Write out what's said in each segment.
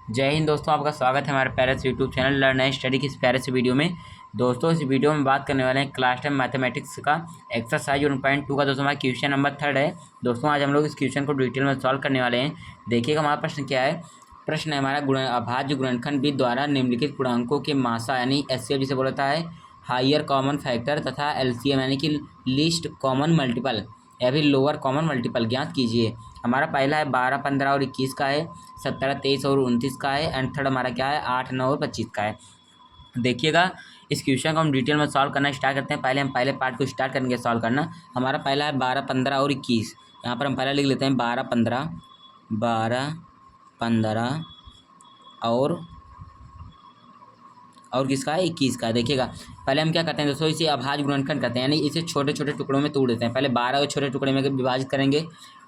जय हिंद दोस्तों, आपका स्वागत है हमारे पैरेस YouTube channel learn and study की इस पैरेस वीडियो में। दोस्तों इस वीडियो में बात करने वाले हैं क्लास 10 मैथमेटिक्स का एक्सरसाइज 1.2 का। दोस्तों हमारा क्वेश्चन नंबर 3 है। दोस्तों आज हम लोग इस क्वेश्चन को डिटेल में सॉल्व करने वाले हैं। देखिएगा हमारा प्रश्न क्या है। प्रश्न है हमारा अभाज्य गुणनखंड विधि द्वारा निम्नलिखित पूर्णांकों के मासा यानी एचसीएफ जिसे बोला जाता है, हाइयर कॉमन फैक्टर तथा एलसीएम यानी कि लीस्ट कॉमन मल्टीपल या फिर लोअर कॉमन मल्टीपल ज्ञात कीजिए। हमारा पहला है 12, 15 और 21 का है, 17, 23 और 29 का है, एंड थर्ड हमारा क्या है 8, 9 और 25 का है। देखिएगा इस क्वेश्चन को हम डिटेल में सॉल्व करना स्टार्ट करते हैं। पहले हम पहले पार्ट को स्टार्ट करेंगे सॉल्व करना। हमारा पहला है 12, 15 और 21। यहाँ पर हम पहले लिख लेते हैं 12, 15, 12, 15 और किसका है 21 का। देखिएगा पहले हम क्या करते हैं दोस्तों, इसे अभाज्य गुणनखंड करते हैं, यानी इसे छोटे छोटे टुकड़ों में तोड़ देते हैं। पहले 12 को छोटे टुकड़े में विभाजित करेंगे,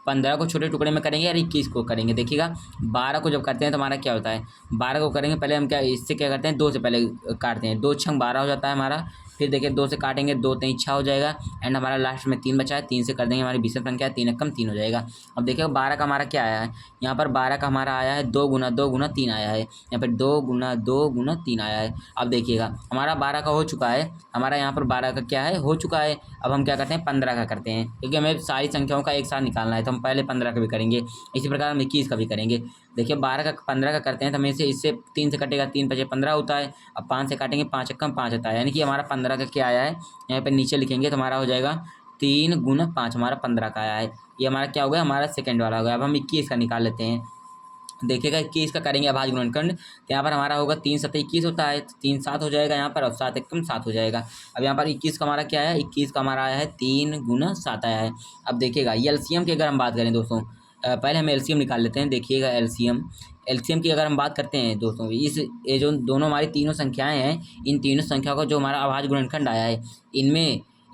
15 को छोटे टुकड़े में करेंगे और 21 को करेंगे। देखिएगा 12 को जब करते हैं तो हमारा क्या होता है, 12 को करेंगे पहले हम क्या इससे क्या करते हैं 2 से पहले काटते हैं, 2 छंग 12 हो जाता है हमारा। फिर देखिए 2 से काटेंगे, 2 3 6 हो जाएगा, एंड हमारा लास्ट में 3 बचा है, 3 से कर देंगे हमारी विषम संख्या 3 कम 3 हो जाएगा। अब देखिए 12 का हमारा क्या आया है, यहाँ पर 12 का हमारा आया है 2 गुना 2 गुना 3 आया है, यहाँ पर 2 गुना 2 गुना 3 आया है। अब देखिएगा हमारा 12 का हो चुका है, हमारा यहाँ पर 12 का क्या है हो चुका है। अब हम क्या करते हैं 15 का करते हैं, क्योंकि हमें सारी संख्याओं का एक साथ निकालना है, तो हम पहले 15 का भी करेंगे। इसी प्रकार हम 21 का भी करेंगे। देखिए 12 का 15 का करते हैं तो हमें इससे 3 से कटेगा, 3 5 15 होता है। अब 5 से काटेंगे, 5 कम 5 होता है, यानी कि हमारा 15 का क्या आया है, यहाँ पर नीचे लिखेंगे तो हमारा हो जाएगा 3 गुना 5, हमारा 15 का आया है। ये हमारा क्या हो गया, हमारा सेकंड वाला हो गया। अब हम 21 का निकाल लेते हैं। देखिएगा 21 का करेंगे अभाज्य गुणनखंड, तो यहाँ पर हमारा होगा 3 7 21 होता है, 3 7 हो जाएगा यहाँ पर, और 7 कम 7 हो जाएगा। अब यहाँ पर 21 का हमारा क्या है, 21 का हमारा आया है 3 गुना 7 आया है। अब देखिएगा एलसीएम की अगर हम बात करें दोस्तों, पहले हम एलसीएम निकाल लेते हैं। देखिएगा एलसीएम की अगर हम बात करते हैं दोस्तों, ये जो दोनों हमारी तीनों संख्याएं हैं, इन तीनों संख्याओं का जो हमारा अभाज्य गुणनखंड आया है,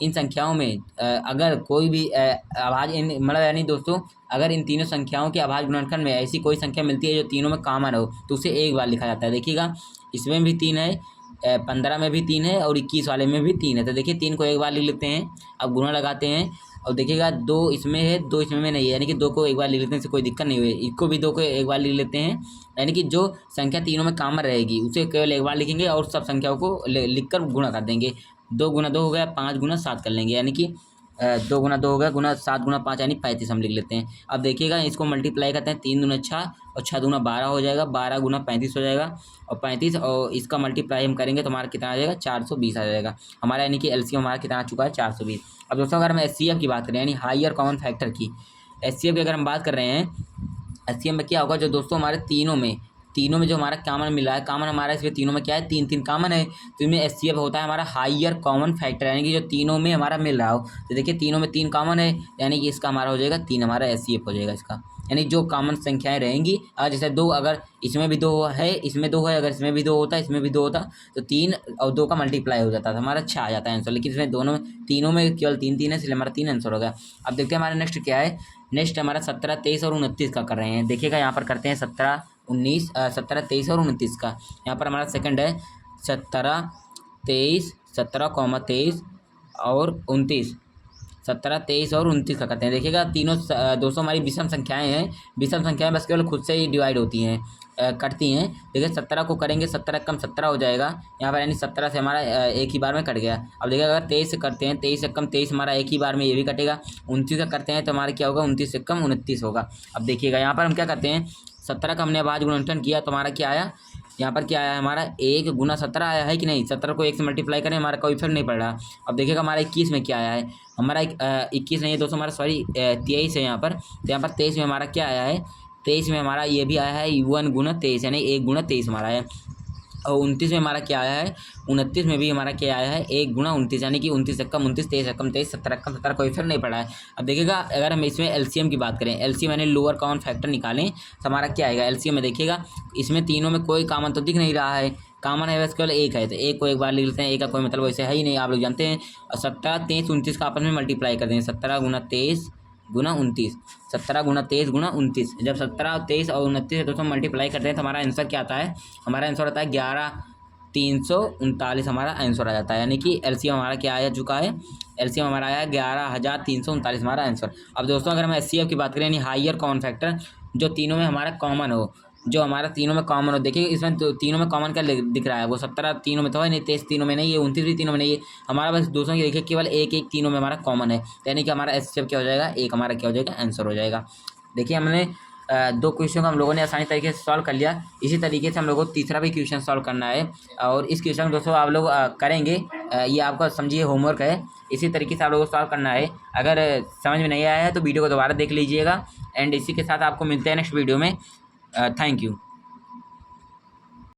इन संख्याओं में अगर कोई भी अभाज्य मतलब यानी दोस्तों अगर इन तीनों संख्याओं के अभाज्य गुणनखंड में ऐसी कोई संख्या मिलती है जो तीनों में कॉमन हो, तो उसे एक बार लिखा जाता है। देखिएगा इसमें भी 3 है, 15 में भी 3 है और 21 वाले में भी 3 है। तो देखिए 3 को एक बार लिख लेते हैं, अब गुणा लगाते हैं, और देखिएगा 2 इसमें है 2 इसमें में नहीं है, यानी कि 2 को एक बार लिख लेते हैं, इससे कोई दिक्कत नहीं हुई। इसको भी 2 को एक बार लिख लेते हैं, यानी कि जो संख्या तीनों में कॉमन रहेगी उसे केवल एक बार लिखेंगे और सब संख्याओं को लिखकर गुणा कर देंगे। 2 गुना 2 हो गया, 5 गुना 7 कर लेंगे, यानी कि 2 गुना 2 हो गया, गुना 7 गुना 5 यानी 35 हम लिख लेते हैं। अब देखिएगा इसको मल्टीप्लाई करते हैं, 3 दूना 6 और 6 दूना 12 हो जाएगा, 12 गुना 35 हो जाएगा, और 35 और इसका मल्टीप्लाई हम करेंगे तो हमारा कितना आ जाएगा 420 आ जाएगा हमारा, यानी कि एलसीएम हमारा कितना आ चुका है 420। अब दोस्तों अगर हम एचसीएफ की बात करें यानी हाइयर कॉमन फैक्टर की, एचसीएफ की अगर हम बात कर रहे हैं, एचसीएफ में क्या होगा, जो दोस्तों हमारे तीनों में जो हमारा कॉमन मिला है, कॉमन हमारा इसमें तीनों में क्या है 3 3 कॉमन है, तो इसमें एचसीएफ होता है हमारा हाइयर कॉमन फैक्टर, यानी कि जो तीनों में हमारा मिल रहा हो। तो देखिए तीनों में 3 कॉमन है, यानी कि इसका हमारा हो जाएगा 3, हमारा एचसीएफ हो जाएगा इसका, यानी जो कॉमन संख्याएं रहेंगी। जैसे 2 अगर इसमें भी 2 है, इसमें 2 है, अगर इसमें भी 2 होता, इसमें भी 2 होता, तो 3 और 2 का मल्टीप्लाई हो जाता था, हमारा 6 आ जाता है आंसर। लेकिन इसमें तीनों में केवल 3 3 है, इसलिए हमारा 3 आंसर हो गया। अब देखते हैं हमारा नेक्स्ट क्या है। नेक्स्ट हमारा 17, 23 और 29 का कर रहे हैं। देखिएगा यहाँ पर करते हैं 17, 23 और 29 का। यहाँ पर हमारा सेकंड है 17, 23, 17, 23 और 29, 17, 23 और 29 का करते हैं। देखिएगा तीनों दोस्तों हमारी विषम संख्याएं हैं, विषम संख्याएं बस केवल खुद से ही डिवाइड होती हैं, कटती हैं। देखिए 17 को करेंगे, 17 कम 17 हो जाएगा यहाँ पर, यानी 17 से हमारा एक ही बार में कट गया। अब देखिए अगर 23 से करते हैं, 23 से कम 23 हमारा एक ही बार में ये भी कटेगा। 29 का करते हैं तो हमारा क्या होगा, 29 से कम 29 होगा। अब देखिएगा यहाँ पर हम क्या करते हैं, 17 का हमने अभाज्य गुणनखंड किया तो हमारा क्या आया, यहाँ पर क्या आया हमारा 1 गुना 17 आया है कि नहीं। 17 को 1 से मल्टीप्लाई करें, हमारा कोई इफेक्ट नहीं पड़ रहा। अब देखिएगा हमारा 21 में क्या आया है, हमारा 21 नहीं है दोस्तों, हमारा सॉरी 23 है यहाँ पर। तो यहाँ पर 23 में हमारा क्या आया है, 23 में हमारा ये भी आया है 1 गुना 23, यानी 1 गुना 23 हमारा है। और 29 में हमारा क्या आया है, 29 में भी हमारा क्या आया है 1 गुना 29, यानी कि 29 से कम 29, 23 से कम 23, 17 कम 17, कोई इफेक्ट नहीं पड़ा है। अब देखिएगा अगर हम इसमें एलसीएम की बात करें, एलसीएम यानी लोअर कॉमन फैक्टर निकालें तो हमारा क्या आएगा एलसीएम में। देखिएगा इसमें तीनों में कोई कॉमन तो दिख नहीं रहा है, कॉमन है बस केवल एक है, तो एक को एक बार लिख लेते हैं, एक का कोई मतलब वैसे है ही नहीं, आप लोग जानते हैं। और 17, 23, 29 का आपस में मल्टीप्लाई कर देंगे, 17 गुना 23 गुना 29, 17 गुना 23 गुना 29। जब 17, 23 और 29 है दोस्तों मल्टीप्लाई करते हैं तो हमारा आंसर क्या आता है, हमारा आंसर आता है 11,339 हमारा आंसर आ जाता है, यानी कि एलसीएम हमारा क्या आ चुका है, एलसीएम हमारा आया 11,339 हमारा आंसर। अब दोस्तों अगर हम एचसीएफ की बात करें यानी हाइयर कॉमन फैक्टर, जो तीनों में हमारा कॉमन हो, जो हमारा तीनों में कॉमन हो। देखिए इसमें तो तीनों में कॉमन क्या दिख रहा है, वो 17 तीनों में तो है नहीं, 23 तीनों में नहीं है, 29 भी तीनों में नहीं है, हमारा बस दोस्तों की देखिए केवल एक एक तीनों में हमारा कॉमन है, यानी कि हमारा एचसीएफ क्या हो जाएगा, एक हमारा क्या हो जाएगा, आंसर हो जाएगा। देखिए हमने दो क्वेश्चन को हम लोगों ने आसानी तरीके से सॉल्व कर लिया। इसी तरीके से हम लोगों को तीसरा भी क्वेश्चन सॉल्व करना है, और इस क्वेश्चन दोस्तों आप लोग करेंगे, ये आपका समझिए होमवर्क है। इसी तरीके से आप लोगों को सॉल्व करना है। अगर समझ में नहीं आया है तो वीडियो को दोबारा देख लीजिएगा। एंड इसी के साथ आपको मिलते हैं नेक्स्ट वीडियो में। Thank you.